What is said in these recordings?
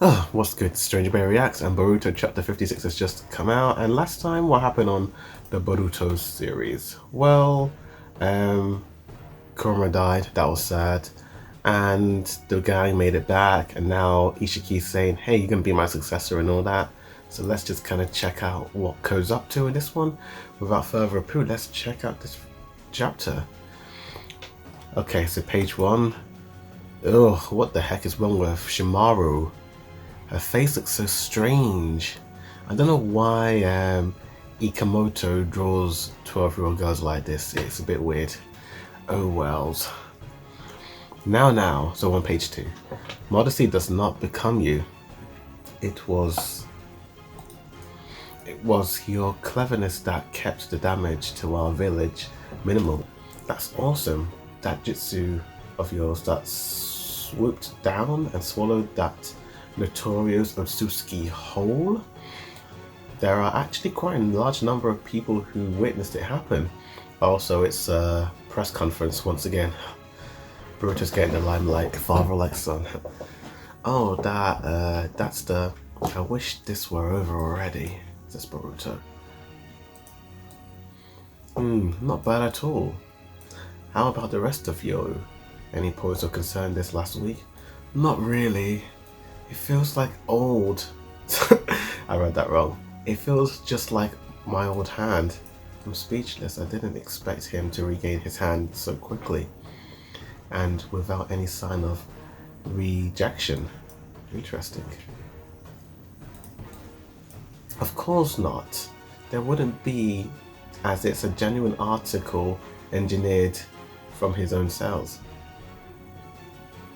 Oh, what's good? Stranger Bear Reacts, and Boruto Chapter 56 has just come out. And last time, what happened on the Boruto series? Well, um, Kurama died. That was sad. And the gang made it back, and now Ishiki's saying, "Hey, you're gonna be my successor," and all that. So let's just kind of check out what Ko's up to in this one. Without further ado, let's check out this chapter. Okay, so page one. Ugh, what the heck is wrong with Shimaru? Her face looks so strange. I don't know why Ikamoto draws 12-year-old girls like this. It's a bit weird. Oh wells. Now, so on page 2. Modesty does not become you. It was your cleverness that kept the damage to our village minimal. That's awesome. That jutsu of yours that swooped down and swallowed that notorious Otsutsuki whole. There are actually quite a large number of people who witnessed it happen. Also, it's a press conference once again. Boruto's getting the limelight, father like son. Oh, that's the I wish this were over already, says Boruto. Not bad at all. How about the rest of you? Any points of concern this last week? Not really. It feels like old. I read that wrong. It feels just like my old hand. I'm speechless. I didn't expect him to regain his hand so quickly and without any sign of rejection. Interesting. Of course not. There wouldn't be, as it's a genuine article engineered from his own cells.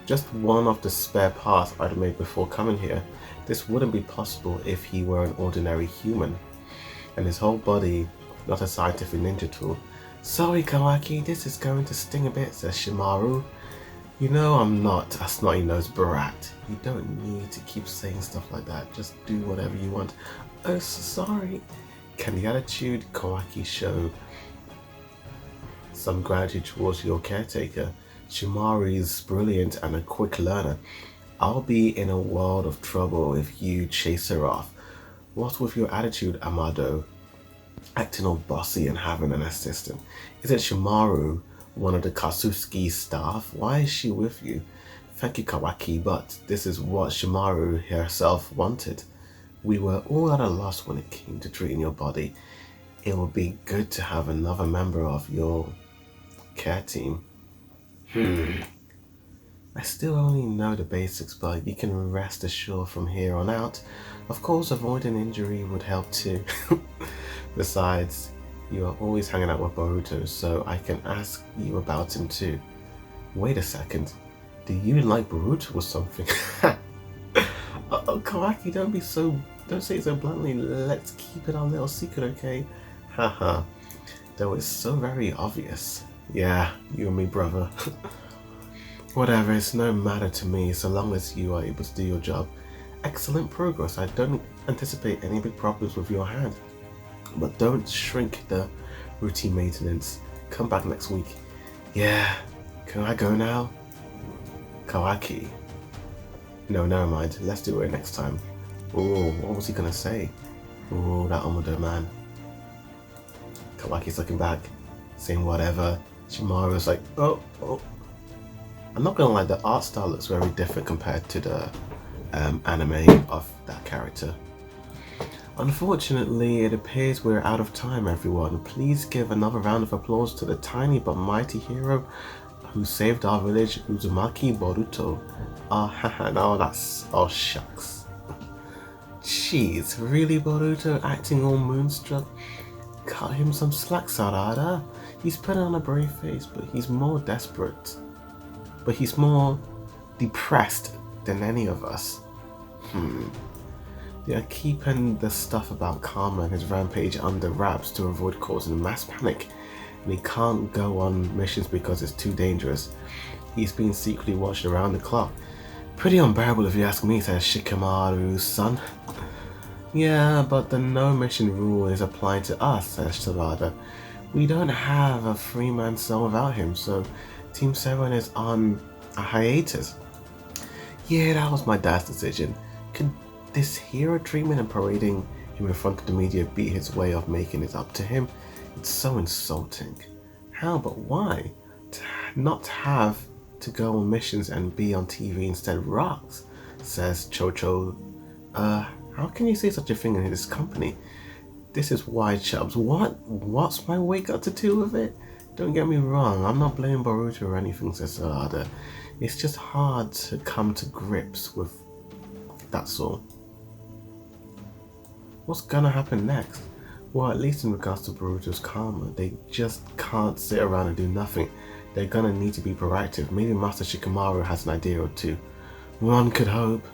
Just one of the spare parts I'd made before coming here. This wouldn't be possible if he were an ordinary human, and his whole body not a scientific ninja tool. Sorry Kawaki, this is going to sting a bit, says Shimaru. You know I'm not a snotty-nosed brat. You don't need to keep saying stuff like that. Just do whatever you want. Oh, sorry. Can the attitude Kawaki show some gratitude towards your caretaker? Shimaru's brilliant and a quick learner. I'll be in a world of trouble if you chase her off. What's with your attitude, Amado? Acting all bossy and having an assistant. Isn't Shimaru one of the Katsuki staff? Why is she with you? Thank you, Kawaki, but this is what Shimaru herself wanted. We were all at a loss when it came to treating your body. It would be good to have another member of your care team. I still only know the basics, but you can rest assured from here on out. Of course, avoiding injury would help too. Besides, you are always hanging out with Boruto, so I can ask you about him too. Wait a second. Do you like Boruto or something? Oh, Kawaki, don't say it so bluntly. Let's keep it our little secret, okay? Haha. Though it's so very obvious. Yeah, you and me, brother. Whatever, it's no matter to me so long as you are able to do your job. Excellent progress. I don't anticipate any big problems with your hand. But don't shrink the routine maintenance. Come back next week. Yeah, can I go now? Kawaki. No, never mind. Let's do it next time. Oh, what was he gonna say? Oh, that Amado man. Kawaki's looking back, saying whatever. Shimaru's like, oh. I'm not gonna lie, the art style looks very different compared to the anime of that character. Unfortunately, it appears we're out of time, everyone. Please give another round of applause to the tiny but mighty hero who saved our village, Uzumaki Boruto. Haha, no, that's... oh, shucks. Jeez, really, Boruto? Acting all moonstruck? Cut him some slack, Sarada. He's putting on a brave face, but he's more desperate. But he's more depressed than any of us. They are keeping the stuff about Karma and his rampage under wraps to avoid causing mass panic, and he can't go on missions because it's too dangerous. He's being secretly watched around the clock. Pretty unbearable if you ask me, says Shikamaru's son. Yeah, but the no mission rule is applied to us, says Sarada. We don't have a three-man cell without him, so Team 7 is on a hiatus. Yeah, that was my dad's decision. could this hero treatment and parading him in front of the media be his way of making it up to him? It's so insulting. How, but why? To not have to go on missions and be on TV instead rocks, says Chocho. How can you say such a thing in this company? This is why, Chubbs. What's my weight got to do with it? Don't get me wrong, I'm not blaming Boruto or anything, says Sarada. It's just hard to come to grips with, that's all. What's gonna happen next? Well, at least in regards to Boruto's karma, they just can't sit around and do nothing. They're gonna need to be proactive. Maybe Master Shikamaru has an idea or two. One could hope.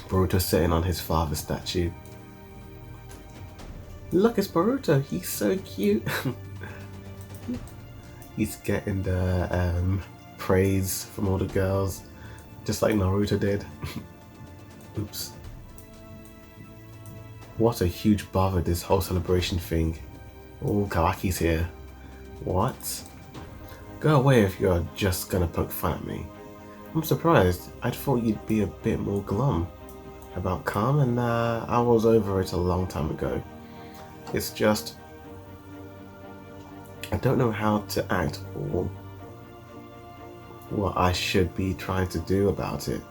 Boruto's sitting on his father's statue. Look, it's Boruto. He's so cute. He's getting the praise from all the girls, just like Naruto did. Oops. What a huge bother, this whole celebration thing. Oh, Kawaki's here. What? Go away if you're just gonna poke fun at me. I'm surprised. I'd thought you'd be a bit more glum about Calm, and I was over it a long time ago. It's just, I don't know how to act or what I should be trying to do about it.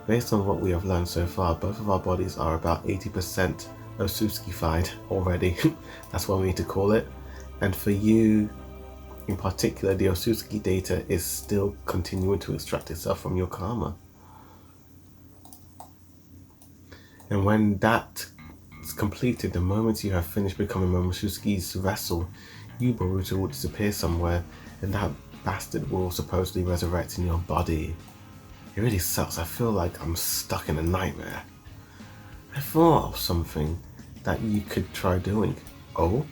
Based on what we have learned so far, both of our bodies are about 80% Otsutsuki-fied already. That's what we need to call it. And for you in particular, the Otsutsuki data is still continuing to extract itself from your karma. And when that is completed, the moment you have finished becoming Momotsuki's vessel, you, Boruto, will disappear somewhere, and that bastard will supposedly resurrect in your body. It really sucks. I feel like I'm stuck in a nightmare. I thought of something that you could try doing. Oh?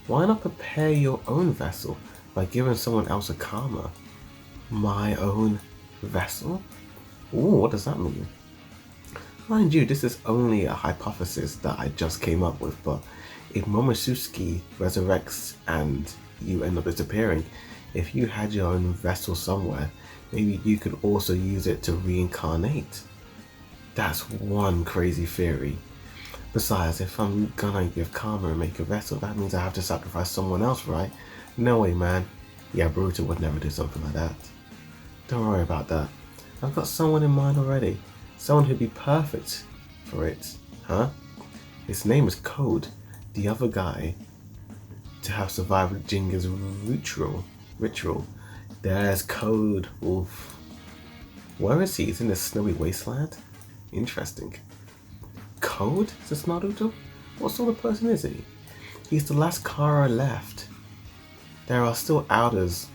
Why not prepare your own vessel by giving someone else a karma? My own vessel? Ooh, what does that mean? Mind you, this is only a hypothesis that I just came up with, but if Momotsuki resurrects and you end up disappearing, if you had your own vessel somewhere, maybe you could also use it to reincarnate. That's one crazy theory. Besides, if I'm gonna give karma and make a vessel, that means I have to sacrifice someone else, right? No way, man. Yeah, Boruto would never do something like that. Don't worry about that. I've got someone in mind already. Someone who'd be perfect for it. Huh? His name is Code, the other guy to have survived Jinga's ritual. There's Code. Oof. Where is he? He's in the snowy wasteland? Interesting. Code? Says Naruto? What sort of person is he? He's the last Kara left. There are still outers.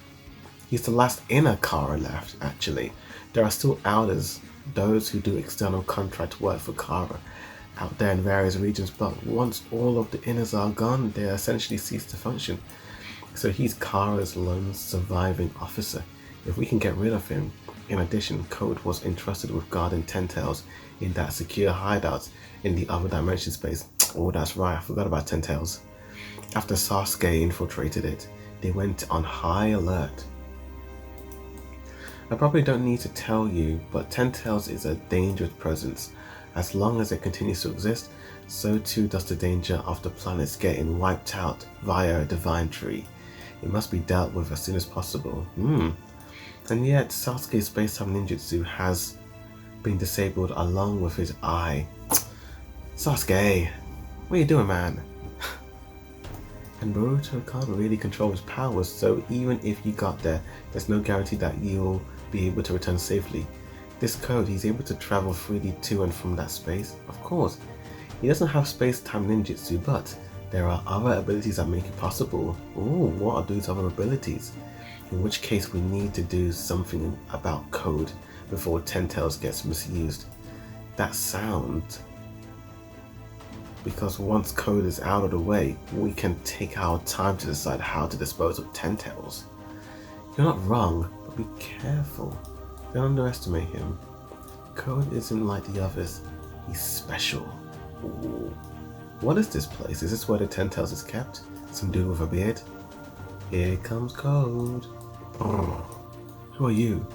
He's the last inner Kara left, actually. There are still outers, those who do external contract work for Kara, out there in various regions, but once all of the inners are gone, they essentially cease to function. So he's Kara's lone surviving officer. If we can get rid of him. In addition, Code was entrusted with guarding Ten Tails in that secure hideout in the other dimension space. Oh, that's right, I forgot about Ten Tails. After Sasuke infiltrated it, they went on high alert. I probably don't need to tell you, but Ten Tails is a dangerous presence. As long as it continues to exist, so too does the danger of the planets getting wiped out via a divine tree. It must be dealt with as soon as possible. And yet, Sasuke's space-time ninjutsu has been disabled along with his eye. Sasuke, what are you doing, man? And Boruto can't really control his powers, so even if you got there, there's no guarantee that you'll be able to return safely. This Code, he's able to travel freely to and from that space. Of course, he doesn't have space-time ninjutsu, but there are other abilities that make it possible. Ooh, what are those other abilities? In which case we need to do something about Code before Ten Tails gets misused. That sound. Because once Code is out of the way, we can take our time to decide how to dispose of Ten Tails. You're not wrong, but be careful. Don't underestimate him. Code isn't like the others. He's special. Ooh. What is this place? Is this where the Ten Tails is kept? Some dude with a beard? Here comes Code. Who are you?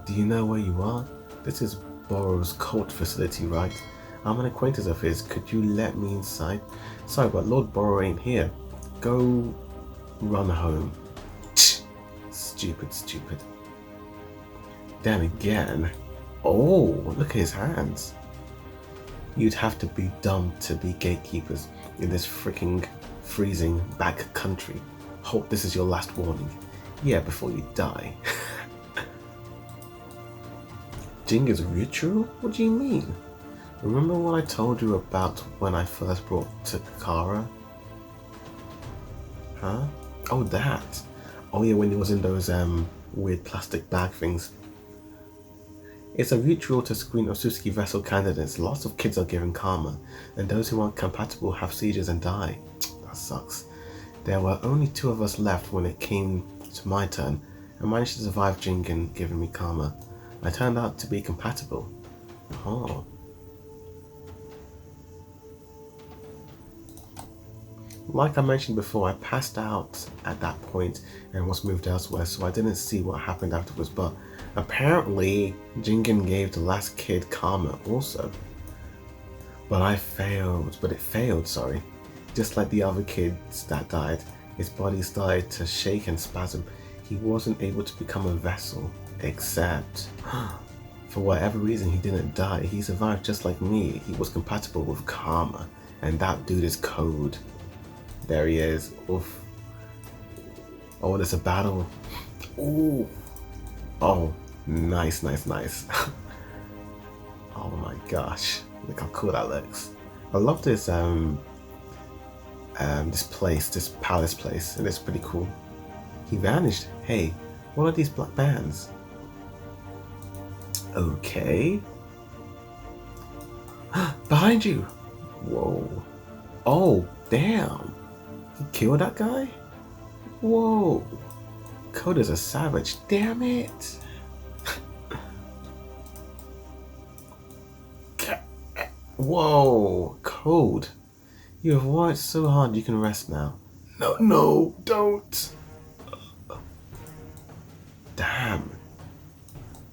Do you know where you are? This is Boro's cult facility, right? I'm an acquaintance of his. Could you let me inside? Sorry, but Lord Boro ain't here. Go run home. Stupid, stupid. Then again. Oh, look at his hands. You'd have to be dumb to be gatekeepers in this freaking freezing back country. Hope this is your last warning. Yeah, before you die. Jinga's ritual? What do you mean? Remember what I told you about when I first brought Takara? Huh? Oh, that. Oh yeah, when he was in those weird plastic bag things. It's a ritual to screen Otsutsuki vessel candidates. Lots of kids are given karma, and those who aren't compatible have seizures and die. That sucks. There were only 2 of us left when it came to my turn. I managed to survive Jingen giving me karma. I turned out to be compatible. Oh. Like I mentioned before, I passed out at that point and was moved elsewhere, so I didn't see what happened afterwards, but apparently Jingen gave the last kid karma also. But it failed, sorry. Just like the other kids that died, his body started to shake and spasm. He wasn't able to become a vessel, except for whatever reason he didn't die. He survived just like me. He was compatible with karma, and that dude is Code. There he is. Oof. Oh, there's a battle. Ooh. Oh, nice, nice, nice. Oh my gosh. Look how cool that looks. I love this this palace place, and it's pretty cool. He vanished. Hey, what are these black bands? Okay. Behind you. Whoa. Oh, damn. He killed that guy? Whoa. Code is a savage. Damn it. Whoa. Code. You have worked so hard you can rest now. No, don't. Damn.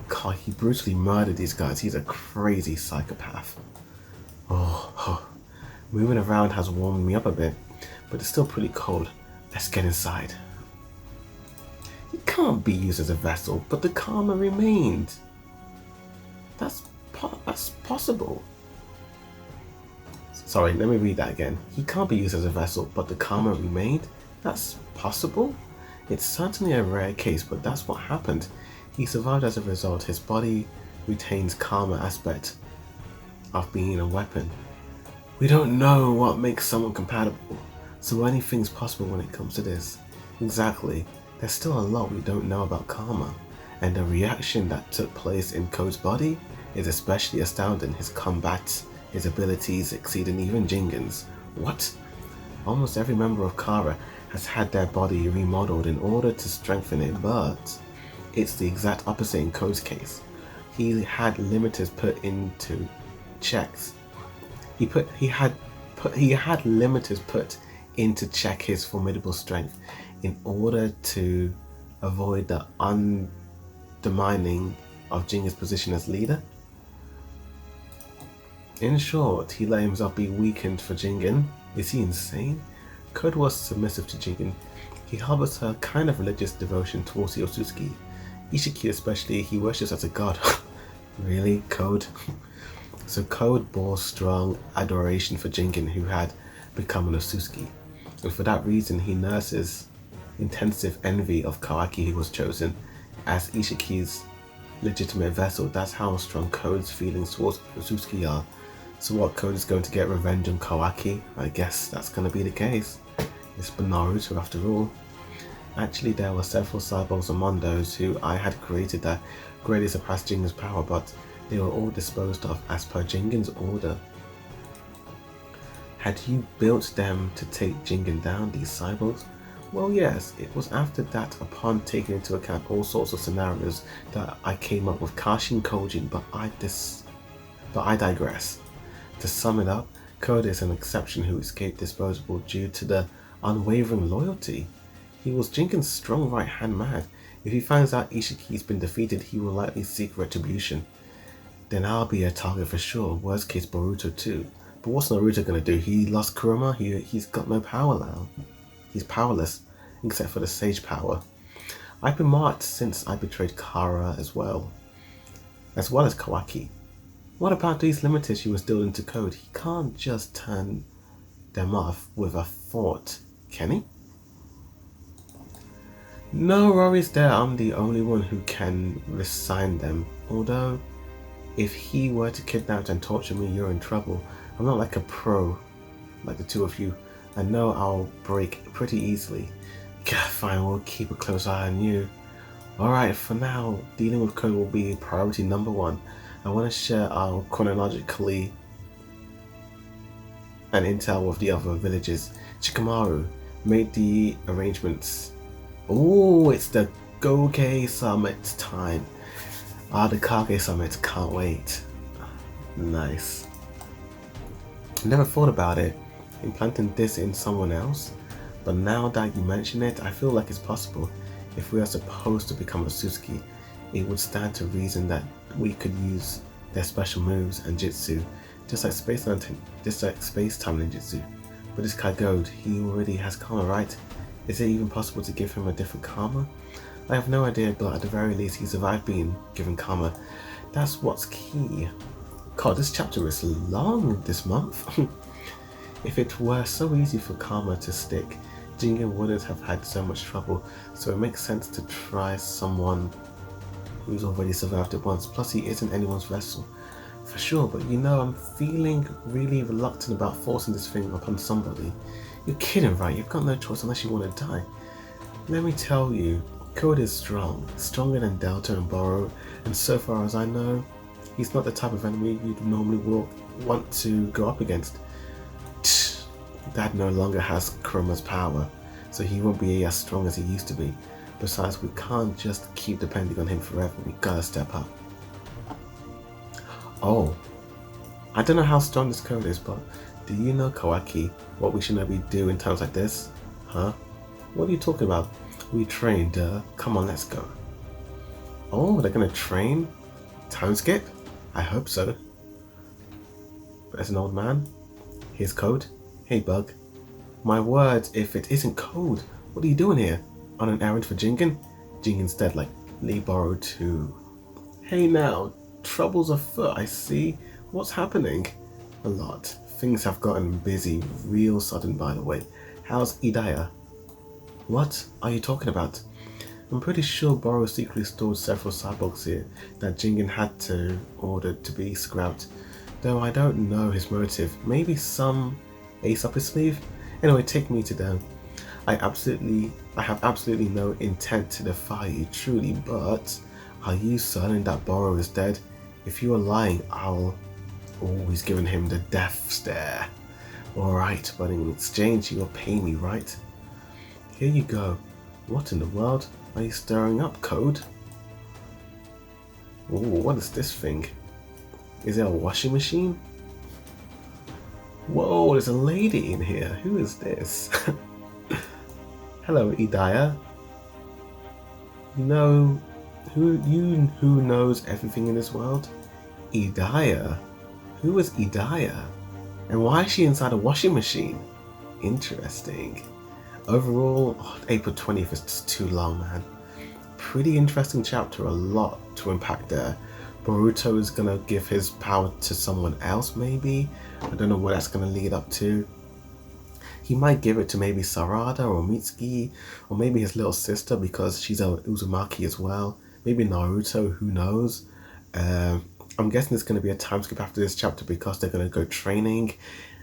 God, he brutally murdered these guys. He's a crazy psychopath. Oh. Moving around has warmed me up a bit, but it's still pretty cold. Let's get inside. He can't be used as a vessel, but the karma remained. That's possible. Sorry, let me read that again. He can't be used as a vessel, but the karma remained? That's possible? It's certainly a rare case, but that's what happened. He survived as a result. His body retains karma aspect of being a weapon. We don't know what makes someone compatible, so anything's possible when it comes to this. Exactly. There's still a lot we don't know about karma, and the reaction that took place in Code's body is especially astounding. His combat, his abilities exceeding even Jingen's. What? Almost every member of Kara has had their body remodeled in order to strengthen it, but it's the exact opposite in Code's case. He had limiters put into checks. He had limiters put in to check his formidable strength in order to avoid the undermining of Jingen's position as leader. In short, he let himself be weakened for Jingen. Is he insane? Code was submissive to Jingen. He harbors a kind of religious devotion towards the Otsutsuki. Ishiki especially, he worships as a god. Really, Code? So Code bore strong adoration for Jingen, who had become an Otsutsuki. And for that reason, he nurses intensive envy of Kawaki, who was chosen as Ishiki's legitimate vessel. That's how strong Code's feelings towards Otsutsuki are. So what, Code is going to get revenge on Kawaki? I guess that's going to be the case. It's Naruto after all. Actually, there were several cyborgs among those who I had created that greatly surpassed Jingen's power, but they were all disposed of as per Jingen's order. Had you built them to take Jingen down, these cyborgs? Well, yes, it was after that, upon taking into account all sorts of scenarios, that I came up with Kashin Kojin, but I digress. To sum it up, Code is an exception who escaped disposable due to the unwavering loyalty. He was Jingen's strong right-hand man. If he finds out Ishiki's been defeated, he will likely seek retribution. then I'll be a target for sure. Worst case, Boruto too. But what's Naruto gonna do? He lost Kurama. He's got no power now. He's powerless, except for the sage power. I've been marked since I betrayed Kara as well as Kawaki. What about these limiters he was still into code? He can't just turn them off with a thought, can he? No worries there, I'm the only one who can resign them. Although, if he were to kidnap and torture me, you're in trouble. I'm not like a pro, like the two of you. I know I'll break pretty easily. Fine, we'll keep a close eye on you. Alright, for now, dealing with code will be priority number one. I want to share our chronologically and intel with the other villages. Shikamaru made the arrangements. Oh, it's the Goke Summit time. The Kage Summit, can't wait. Nice. Never thought about it, implanting this in someone else, but now that you mention it, I feel like it's possible. If we are supposed to become a Suzuki, it would stand to reason that we could use their special moves and jutsu, just like space-time ninjutsu. But this Kagode, he already has karma, right? Is it even possible to give him a different karma? I have no idea, but at the very least he survived being given karma. That's what's key. God, this chapter is long this month. If it were so easy for karma to stick, Jingen wouldn't have had so much trouble, so it makes sense to try someone who's already survived it once. Plus he isn't anyone's vessel. For sure, but you know, I'm feeling really reluctant about forcing this thing upon somebody. You're kidding, right? You've got no choice unless you want to die. Let me tell you, Code is strong, stronger than Delta and Boruto, and so far as I know, he's not the type of enemy you'd normally want to go up against. Dad no longer has Kurama's power, so he won't be as strong as he used to be. Besides, we can't just keep depending on him forever, we gotta step up. Oh, I don't know how strong this code is, but do you know, Kawaki, what we should maybe do in times like this? Huh? What are you talking about? We train, duh. Come on, let's go. Oh, they're gonna train? Time skip? I hope so. There's an old man. Here's Code. Hey, Bug. My word, if it isn't Code, what are you doing here? On an errand for Jingen? Jingen's dead, like Lee Boruto too. Hey now, troubles afoot, I see. What's happening? A lot. Things have gotten busy real sudden, by the way. How's Idaya? What are you talking about? I'm pretty sure Boruto secretly stored several cyborgs here that Jingen had to order to be scrapped. Though I don't know his motive. Maybe some ace up his sleeve? Anyway, take me to them. I have absolutely no intent to defy you, truly, but are you certain that Boruto is dead? If you are lying, I'll always giving him the death stare. Alright, but in exchange you'll pay me, right? Here you go. What in the world are you stirring up, Code? Ooh, what is this thing? Is it a washing machine? Whoa, there's a lady in here. Who is this? Hello, Idaya. You know who knows everything in this world? Idaya? Who is Idaya? And why is she inside a washing machine? Interesting. Overall, April 20th is just too long, man. Pretty interesting chapter, a lot to unpack there. Boruto is gonna give his power to someone else, maybe? I don't know what that's gonna lead up to. He might give it to maybe Sarada or Mitsuki, or maybe his little sister because she's a Uzumaki as well. Maybe Naruto, who knows? I'm guessing there's going to be a time skip after this chapter because they're going to go training,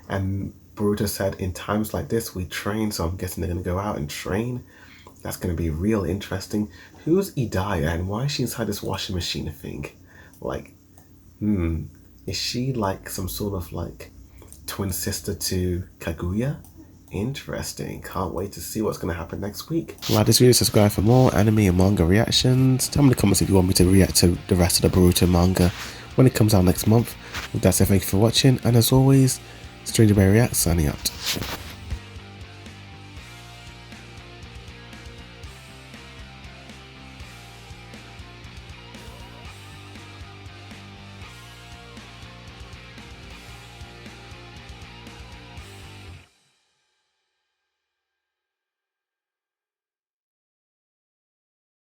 and Boruto said in times like this we train, so I'm guessing they're going to go out and train. That's going to be real interesting. Who's Idaya and why is she inside this washing machine thing? Like, is she like some sort of like twin sister to Kaguya? Interesting. Can't wait to see what's going to happen next week. Like this video, subscribe for more anime and manga reactions. Tell me in the comments if you want me to react to the rest of the Boruto manga when it comes out next month. With that said, thank you for watching, and as always, Stranger Bay Reacts signing out.